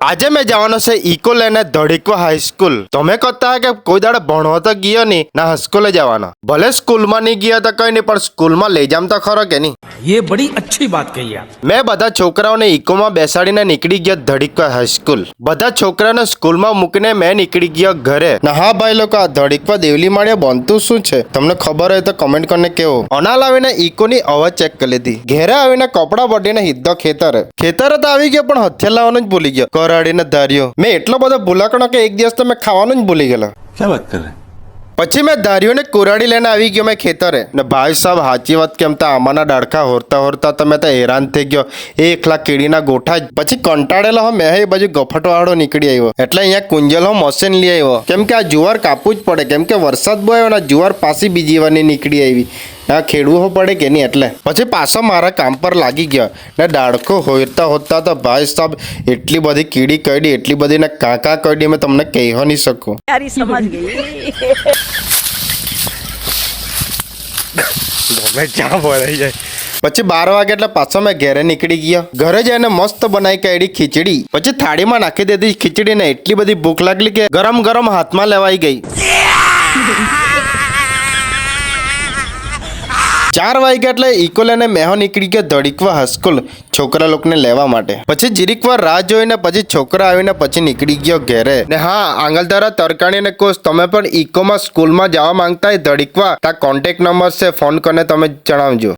આજે મેં જવાનો છે ઇકો લઈને ધડીકવા હાઈસ્કૂલ. તમે કહેતા કે કોઈ દાડે ભણવા તો ગયો નહીં ના હાઈસ્કૂલે જવાનો. ભલે સ્કૂલમાં નહીં ગયા તો કઈ નહીં પણ સ્કૂલમાં લઈ જામ તો ખરો કે નહીં. ये बड़ी अच्छी बात कही आप. મેં બધા છોકરાઓને ઇકોમાં બેસાડીને નીકળી ગયો ધડીકવા હાઈસ્કૂલ. બધા છોકરાને સ્કૂલમાં મૂકીને મેં નીકળી ગયો ઘરે. ના હા ભાઈ લોકો, આ ધડીકવા દેવલી માળે બનતું શું છે તમને ખબર હોય તો કમેન્ટ કરીને કેવો. અના લાવીને ઇકોની અવાજ ચેક કરી લીધી. ઘેરે આવીને કપડા બદલીને સીધો ખેતરે તો આવી ગયો પણ હથિયાર લાવવાનું જ ભૂલી ગયો. કરાડીને ધાર્યો. મેં એટલો બધો ભૂલાકણો કે એક દિવસ તો મેં ખાવાનું જ ભૂલી ગયેલો. क्या बात कर रहे हैं? પછી મેં ધાર્યોને કુરાડી લઈને આવી ગયો મેં ખેતરે. ને ભાઈ સાહેબ સાચી વાત કેમ તો આમાંના ડાળખા હોરતા તો મેં તો હેરાન થઈ ગયો. એ એકલા કીડીના ગોઠા જ. પછી કંટાળેલો હો મેં એ બાજુ ગફટવાળો નીકળી આવ્યો. એટલે અહીંયા કુંજલ મશીન લઈ આવ્યો. કેમ કે આ જુવાર કાપવું જ પડે. કેમ કે વરસાદ બહુ આવ્યો ને જુવાર પાછી બીજી વારની નીકળી આવી. આ ખેડવું પડે કે નહીં એટલે પછી પાછો મારા કામ પર લાગી ગયા. ને ડાળખો હોતા તો ભાઈ સાહેબ એટલી બધી કીડી કરડી એટલી બધી ને કાંકા કરડી મેં તમને કહી નહીં શકું. यारी समझ गई. પછી 12 વાગે એટલે પાછો મેં ઘરે નીકળી ગયો. ઘરે જઈને મસ્ત બનાવી કાઢી ખીચડી. પછી થાળીમાં નાખી દીધી ખીચડી ને એટલી બધી ભૂખ લાગલી કે ગરમ ગરમ હાથમાં લેવાઈ ગઈ. 4 વાગ્યા એટલે ઇકો લઈને મેહો નીકળી ગયો ધડીકવા હાઈસ્કૂલ છોકરા લોકોને લેવા માટે. પછી જીરીક વાર રાહ જોઈને પછી છોકરા આવીને પછી નીકળી ગયો ઘરે. ને હા, આંગલધારા તરકાણી ને કોર્સ તમે પણ ઇકોમાં સ્કૂલમાં જવા માંગતા હોય ધડીકવા, ત્યાં કોન્ટેક્ટ નંબર છે, ફોન કરીને તમે જણાવજો.